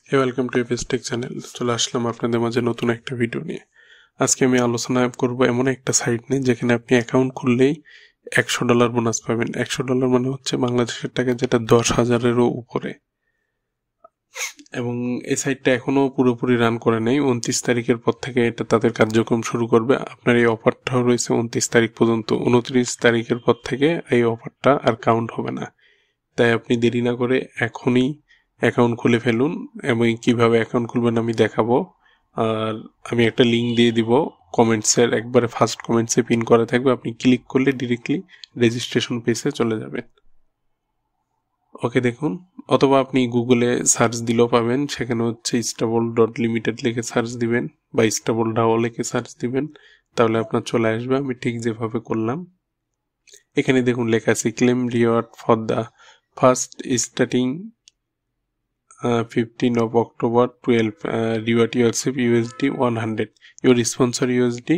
Welcome to এপিস্টেক channel. চলে আসলাম আপনাদের মাঝে নতুন একটা ভিডিও নিয়ে। আজকে আমি আলোচনা করব এমন একটা সাইট নিয়ে যেখানে আপনি অ্যাকাউন্ট খুললেই $100 বোনাস পাবেন। $100 মানে হচ্ছে বাংলাদেশের টাকা যেটা 10,000-এরও উপরে। এবং এই সাইটটা এখনো পুরোপুরি রান করে নেই। 29 তারিখের পর থেকে এটা তাদের কার্যক্রম শুরু করবে। আপনার এই অফারটাও রয়েছে 29 তারিখ পর্যন্ত। 29 তারিখের পর থেকে এই অফারটা আর কাউন্ট হবে না। তাই আপনি দেরি না করে এখনই অ্যাকাউন্ট খুলে ফেলুন। এবং কিভাবে অ্যাকাউন্ট খুলবেন আমি দেখাবো। আর আমি একটা লিঙ্ক দিয়ে দিব কমেন্টসের, একবারে ফার্স্ট কমেন্টসে পিন করা থাকবে। আপনি ক্লিক করলে ডিরেক্টলি রেজিস্ট্রেশন পেজে চলে যাবেন। ওকে, দেখুন, অথবা আপনি গুগলে সার্চ দিলেও পাবেন। সেখানে হচ্ছে stabledao.limited লিখে সার্চ দিবেন বা stabledao লিখে সার্চ দিবেন, তাহলে আপনার চলে আসবে। আমি ঠিক যেভাবে করলাম। এখানে দেখুন লেখা আছে claim reward for the first starting 15 of October 12, reward yourself USD 100, your sponsor USD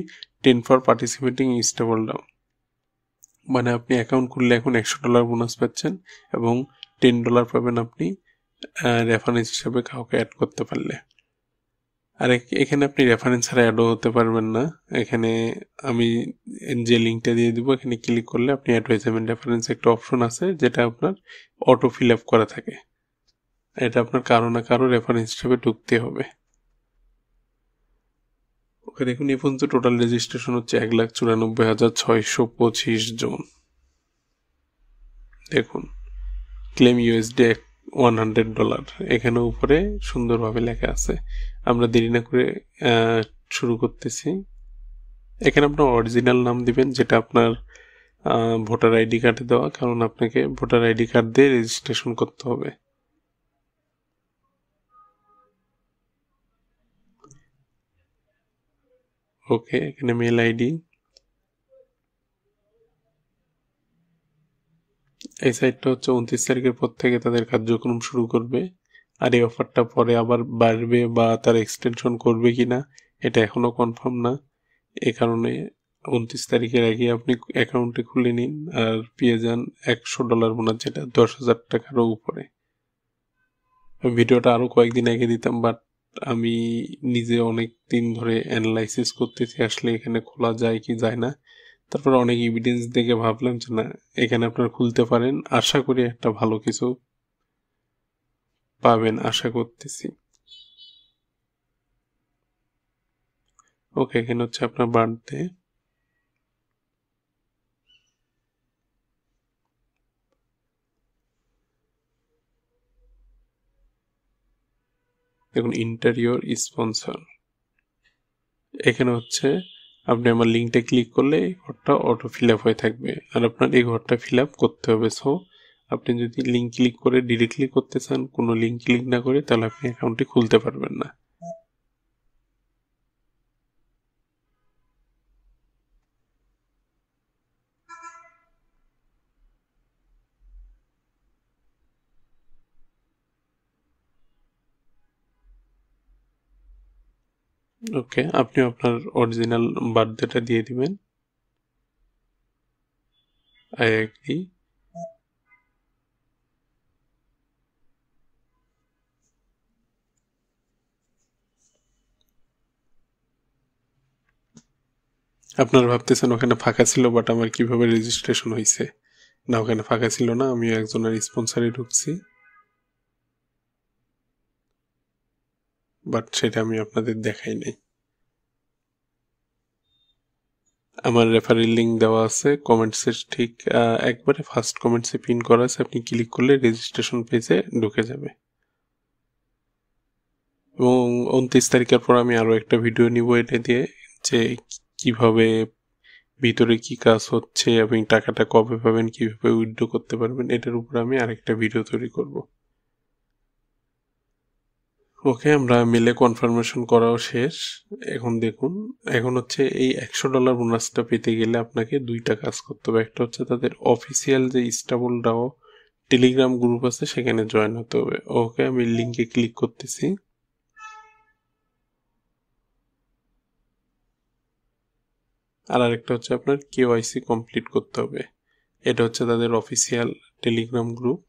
10 for participating in stabledao। মানে আপনি অ্যাকাউন্ট খুললে এখন $100 বোনাস পাচ্ছেন এবং $10 পাবেন আপনি রেফারেন্স হিসেবে কাউকে অ্যাড করতে পারলে। আর এখানে আপনি রেফারেন্স ছাড়া অ্যাডও হতে পারবেন না। এখানে আমি যে লিঙ্কটা দিয়ে দিব, এখানে ক্লিক করলে আপনি অ্যাড হয়ে যাবেন। রেফারেন্স একটা অপশন আছে যেটা আপনার অটো ফিল আপ করা থাকে। এটা আপনার কারো না কারো রেফারেন্স হিসেবে ঢুকতে হবে। ওকে, দেখুন, এই পর্যন্ত টোটাল রেজিস্ট্রেশন হচ্ছে 1,94,625 জন। দেখুন, ক্লেম USD $100 এখানে উপরে সুন্দরভাবে লেখা আছে। আমরা দেরি না করে শুরু করতেছি। এখানে আপনার অরিজিনাল নাম দিবেন, যেটা আপনার ভোটার আইডি কার্ডে দেওয়া, কারণ আপনাকে ভোটার আইডি কার্ড দিয়ে রেজিস্ট্রেশন করতে হবে। ওকে, এখানে মেল আইডি। এই সাইটটা হচ্ছে 29 তারিখের পর থেকে তাদের কার্যক্রম শুরু করবে। আর এই অফারটা পরে আবার বাড়বে বা তার এক্সটেনশন করবে কিনা এটা এখনো কনফার্ম না। এ কারণে 29 তারিখের আগে আপনি অ্যাকাউন্টে খুলে নিন আর পেয়ে যান $100 বোনাস, যেটা 10,000 টাকারও উপরে। ভিডিওটা আরো কয়েকদিন আগে দিতাম, বাট আমি নিজে অনেক দিন ধরে অ্যানালাইসিস করতেছি আসলে এখানে খোলা যায় কি যায় না। তারপর অনেক এভিডেন্স দেখে ভাবলাম যে না, এখানে আপনারা খুলতে পারেন। আশা করি একটা ভালো কিছু পাবেন, আশা করতেছি। ওকে, এখানে হচ্ছে আপনার বার্থডে। দেখুন, ইন্টারিয়র স্পন্সর। এখানে হচ্ছে আপনি আমার লিঙ্কটা ক্লিক করলে এই ঘরটা অটো ফিল আপ হয়ে থাকবে, আর আপনার এই ঘরটা ফিল আপ করতে হবে। সো আপনি যদি লিঙ্ক ক্লিক করে ডিরেক্টলি করতে চান, কোনো লিঙ্ক ক্লিক না করে, তাহলে আপনি অ্যাকাউন্টটি খুলতে পারবেন না। ওকে, আপনি আপনার অরিজিনাল বার্থডেটা দিয়ে দিবেন। I agree. আপনারা ভাবতেছেন ওখানে ফাঁকা ছিল, বাট আমার কিভাবে রেজিস্ট্রেশন হয়েছে। না, ওখানে ফাঁকা ছিল না, আমি একজনের স্পন্সরে ঢুকছি, বাট সেটা আমি আপনাদের দেখাই নাই। আমার রেফারেল লিঙ্ক দেওয়া আছে কমেন্টসের ঠিক একবারে ফার্স্ট কমেন্টসে পিন করা আছে। আপনি ক্লিক করলে রেজিস্ট্রেশন পেজে ঢুকে যাবে। এবং 29 তারিখের পর আমি আরও একটা ভিডিও নিব এটা দিয়ে, যে কিভাবে ভিতরে কি কাজ হচ্ছে এবং টাকাটা কবে পাবেন, কিভাবে উইথড্র করতে পারবেন, এটার উপর আমি আরেকটা ভিডিও তৈরি করব। ওকে, আমরা মেলে কনফার্মেশন করাও শেষ। এখন দেখুন, এখন হচ্ছে এই $100 বোনাসটা পেতে গেলে আপনাকে দুইটা কাজ করতে হবে। একটা হচ্ছে তাদের অফিসিয়াল যে stabledao টেলিগ্রাম গ্রুপ আছে সেখানে জয়েন হতে হবে। ওকে, আমি লিঙ্কে ক্লিক করতেছি। আর আরেকটা হচ্ছে আপনার KYC কমপ্লিট করতে হবে। এটা হচ্ছে তাদের অফিসিয়াল টেলিগ্রাম গ্রুপ।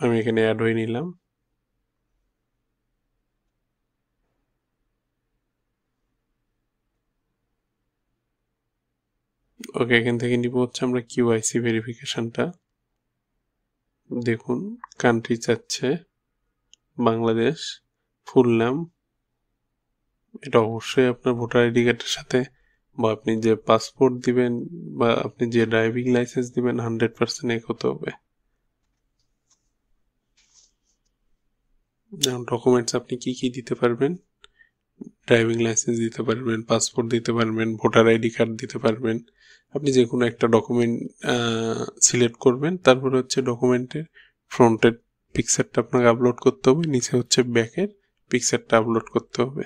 আমি এখানে অ্যাড হয়ে নিলাম। ওকে, এখান থেকে নিব হচ্ছে আমরা কিউআইসি ভেরিফিকেশনটা। দেখুন কান্ট্রি চাচ্ছে বাংলাদেশ, ফুল নাম, এটা অবশ্যই আপনার ভোটার আইডি কার্ডের সাথে বা আপনি যে পাসপোর্ট দিবেন বা আপনি যে ড্রাইভিং লাইসেন্স দিবেন 100% এক হতে হবে। ডকুমেন্টস আপনি কি কি দিতে পারবেন? ড্রাইভিং লাইসেন্স দিতে পারবেন, পাসপোর্ট দিতে পারবেন, ভোটার আইডি কার্ড দিতে পারবেন। আপনি যে কোনো একটা ডকুমেন্ট সিলেক্ট করবেন, তারপরে হচ্ছে ডকুমেন্টের ফ্রন্টের পিকচারটা আপনাকে আপলোড করতে হবে, নিচে হচ্ছে ব্যাকের পিকচারটা আপলোড করতে হবে।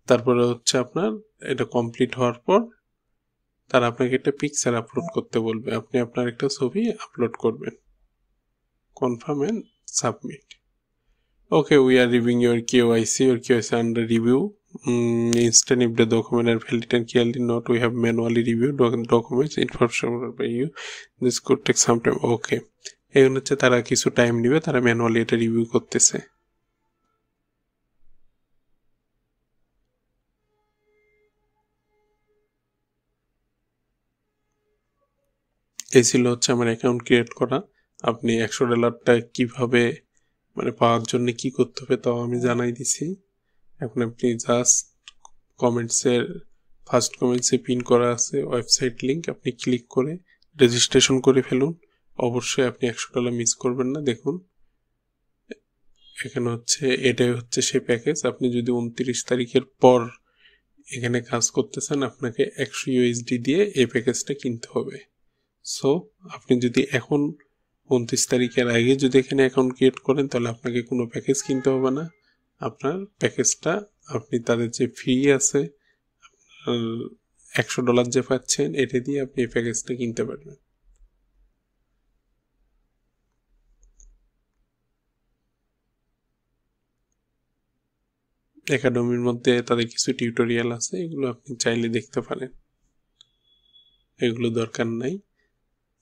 তারপরে হচ্ছে আপনার এটা কমপ্লিট হওয়ার পর তারা আপনাকে একটা পিকচার আপলোড করতে বলবে, আপনি আপনার একটা ছবি আপলোড করবেন। Confirm and submit. Okay, we are reviewing your KYC. Your KYC under review. Instant if the document are valid and clearly not, we have manually reviewed documents information by you. This could take some time. Okay. এখন হচ্ছে তারা কিছু time নেবে, তারা manually এটা review করতেছে। এই ছিল হচ্ছে আমার অ্যাকাউন্ট ক্রিয়েট করা। আপনি $100টা কিভাবে মানে পাওয়ার জন্য কি করতে হবে তাও আমি জানাই দিছি। এখন আপনি জাস্ট কমেন্টসের ফার্স্ট কমেন্টসে পিন করা আছে ওয়েবসাইট লিংক, আপনি ক্লিক করে রেজিস্ট্রেশন করে ফেলুন। অবশ্যই আপনি $100 মিস করবেন না। দেখুন এখানে হচ্ছে এটাই হচ্ছে সেই প্যাকেজ। আপনি যদি 29 তারিখের পর এখানে কাজ করতে চান, আপনাকে 100 USD দিয়ে এই প্যাকেজটা কিনতে হবে। সো আপনি যদি এখন 29 তারিখের আগে যদি এখানে অ্যাকাউন্ট ক্রিয়েট করেন, তাহলে আপনাকে কোনো প্যাকেজ কিনতে হবে না। আপনার প্যাকেজটা আপনি তাদের যে ফি আছে $100 যে পাচ্ছেন, এটা দিয়ে আপনি এই প্যাকেজটা কিনতে পারবেন। একাডেমির মধ্যে তাদের কিছু টিউটোরিয়াল আছে, এগুলো আপনি চাইলে দেখতে পারেন, এগুলো দরকার নাই।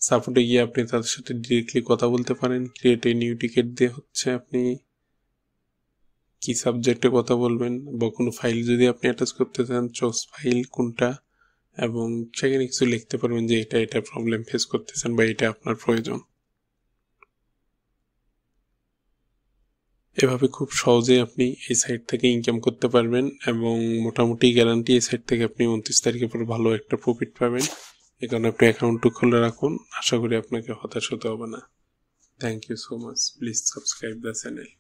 সাপোর্টে গিয়ে আপনি তাদের সাথে ডিরেক্টলি কথা বলতে পারেন। ক্রিয়েট এ নিউ টিকেট দিয়ে হচ্ছে আপনি কি সাবজেক্টে কথা বলবেন বা কোনো ফাইল যদি আপনি অ্যাটাচ করতে চান, চোজ ফাইল কোনটা, এবং সেখানে কিছু লিখতে পারবেন যে এটা প্রবলেম ফেস করতেছেন বা এটা আপনার প্রয়োজন। এভাবে খুব সহজে আপনি এই সাইট থেকে ইনকাম করতে পারবেন এবং মোটামুটি গ্যারান্টি এই সাইট থেকে আপনি 29 তারিখের পর ভালো একটা প্রফিট পাবেন। এই কারণে আপনি অ্যাকাউন্টটা খুলে রাখুন, আশা করি আপনাকে হতাশ হতে হবে না। Thank you so much, please subscribe the channel.